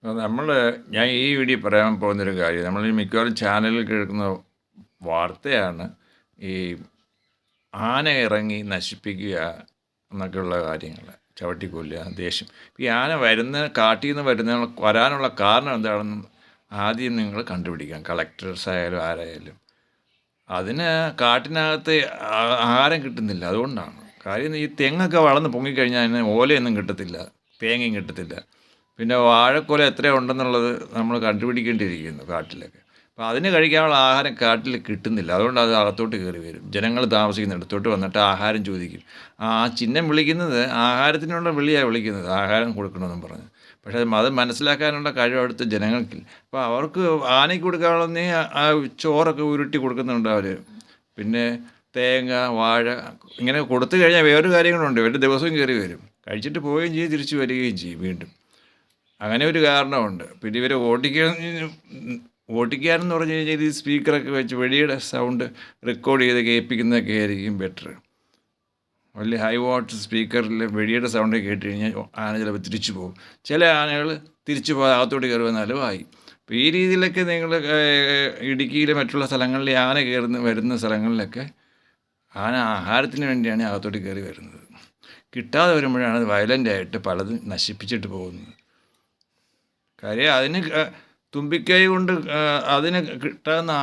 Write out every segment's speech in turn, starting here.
നമ്മൾ ഞാൻ ഈ വീഡിയോ പറയാൻ പോകുന്നൊരു കാര്യം നമ്മൾ ഈ മിക്കവാറും ചാനലിൽ കേൾക്കുന്ന വാർത്തയാണ് ഈ ആന ഇറങ്ങി നശിപ്പിക്കുക എന്നൊക്കെയുള്ള കാര്യങ്ങൾ, ചവിട്ടിക്കൊല്ലുക, ദേഷ്യം. ഈ ആന കാട്ടിൽ നിന്ന് വരാനുള്ള കാരണം എന്താണെന്ന് ആദ്യം നിങ്ങൾ കണ്ടുപിടിക്കാം. കളക്ടേഴ്സ് ആയാലും ആരായാലും അതിന് കാട്ടിനകത്ത് ആഹാരം കിട്ടുന്നില്ല, അതുകൊണ്ടാണ്. കാര്യം ഈ തെങ്ങൊക്കെ വളർന്ന് പൊങ്ങിക്കഴിഞ്ഞാൽ അതിന് ഓലയൊന്നും കിട്ടത്തില്ല, തേങ്ങയും കിട്ടത്തില്ല. പിന്നെ വാഴക്കൊല എത്ര ഉണ്ടെന്നുള്ളത് നമ്മൾ കണ്ടുപിടിക്കേണ്ടിയിരിക്കുന്നു കാട്ടിലൊക്കെ. അപ്പോൾ അതിന് കഴിക്കാനുള്ള ആഹാരം കാട്ടിൽ കിട്ടുന്നില്ല, അതുകൊണ്ട് അത് അകത്തോട്ട് കയറി വരും. ജനങ്ങൾ താമസിക്കുന്നിടത്തോട്ട് വന്നിട്ട് ആഹാരം ചോദിക്കും. ആ ചിഹ്നം വിളിക്കുന്നത് ആഹാരത്തിനുള്ള വിളിയാണ് വിളിക്കുന്നത്, ആഹാരം കൊടുക്കണമെന്നും പറഞ്ഞ്. പക്ഷേ അത് മനസ്സിലാക്കാനുള്ള കഴിവ് അവിടുത്തെ ജനങ്ങൾക്കില്ല. അപ്പോൾ അവർക്ക് ആനയ്ക്ക് കൊടുക്കാനുള്ളതേ ആ ചോറൊക്കെ ഉരുട്ടി കൊടുക്കുന്നുണ്ട് അവർ. പിന്നെ തേങ്ങ, വാഴ ഇങ്ങനെ കൊടുത്തു കഴിഞ്ഞാൽ വേറൊരു കാര്യങ്ങളുണ്ട്, ഇവർ ദിവസവും കയറി വരും, കഴിച്ചിട്ട് പോവുകയും ചെയ്യും, തിരിച്ചു വരികയും ചെയ്യും വീണ്ടും. അങ്ങനെ ഒരു കാരണമുണ്ട്. പിന്നെ ഇവർ ഓട്ടിക്കാനെന്ന് പറഞ്ഞു കഴിഞ്ഞാൽ ഈ സ്പീക്കറൊക്കെ വെച്ച് വെടിയുടെ സൗണ്ട് റെക്കോർഡ് ചെയ്ത് കേൾപ്പിക്കുന്നതൊക്കെ ആയിരിക്കും ബെറ്റർ. വലിയ ഹൈ വാട്ട് സ്പീക്കറിൽ വെടിയുടെ സൗണ്ട് കേട്ട് കഴിഞ്ഞാൽ ആന ചിലപ്പോൾ തിരിച്ചു പോകും. ചില ആനകൾ തിരിച്ചു പോകാൻ അകത്തോട്ട് കയറി വന്നാലും ആയി. അപ്പോൾ ഈ രീതിയിലൊക്കെ നിങ്ങൾ ഇടുക്കിയിലെ മറ്റുള്ള സ്ഥലങ്ങളിൽ ആന വരുന്ന സ്ഥലങ്ങളിലൊക്കെ ആന ആഹാരത്തിന് വേണ്ടിയാണ് അകത്തോട്ട് കയറി വരുന്നത്. കിട്ടാതെ വരുമ്പോഴാണ് അത് വയലൻ്റായിട്ട് പലതും നശിപ്പിച്ചിട്ട് പോകുന്നത്. കാര്യം അതിന് തുമ്പിക്കൈ കൊണ്ട് അതിന് കിട്ടാവുന്ന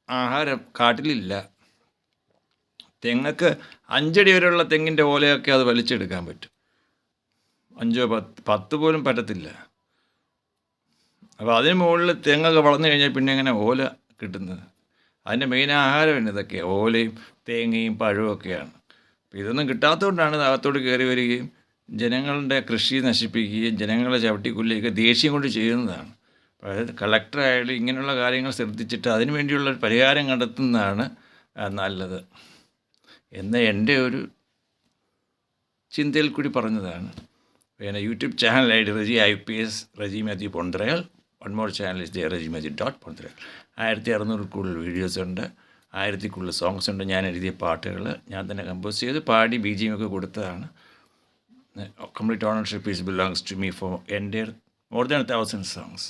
ആഹാരം കാട്ടിലില്ല. തെങ്ങൊക്കെ 5 അടി വരെയുള്ള തെങ്ങിൻ്റെ ഓലയൊക്കെ അത് വലിച്ചെടുക്കാൻ പറ്റും, 5 10 പോലും പറ്റത്തില്ല. അപ്പോൾ അതിന് മുകളിൽ തെങ്ങൊക്കെ വളർന്നു കഴിഞ്ഞാൽ പിന്നെ എങ്ങനെ ഓല കിട്ടുന്നത്? അതിൻ്റെ മെയിൻ ആഹാരം ഇതൊക്കെ ഓലയും തേങ്ങയും പഴവും ഒക്കെയാണ്. അപ്പോൾ ഇതൊന്നും കിട്ടാത്തതുകൊണ്ടാണ് അകത്തോട്ട് കയറി വരികയും ജനങ്ങളുടെ കൃഷി നശിപ്പിക്കുകയും ജനങ്ങളെ ചവിട്ടിക്കൊല്ലുകയൊക്കെ ദേഷ്യം കൊണ്ട് ചെയ്യുന്നതാണ്. അതായത് കളക്ടറായാലും ഇങ്ങനെയുള്ള കാര്യങ്ങൾ ശ്രദ്ധിച്ചിട്ട് അതിനു വേണ്ടിയുള്ള പരിഹാരം കണ്ടെത്തുന്നതാണ് നല്ലത് എന്ന് എൻ്റെ ഒരു ചിന്തയിൽ കൂടി പറഞ്ഞതാണ്. പിന്നെ YouTube channel I D Reji IPS Reji Mathew പൊന്തറയാൽ. One more channel is Reji Mathew .പൊന്തറയാൽ. 1600 കൂടുതൽ വീഡിയോസ് ഉണ്ട്, 1000 കൂടുതൽ സോങ്സ് ഉണ്ട്. ഞാൻ എഴുതിയ പാട്ടുകൾ ഞാൻ തന്നെ കമ്പോസ് ചെയ്ത് പാടി BGM ഒക്കെ കൊടുത്തതാണ്. Complete ownership belongs to me for entire more than 1,000 songs.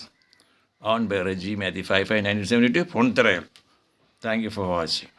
Owned by Reggie Matthew 55 1972 Pontarel. Thank you for watching.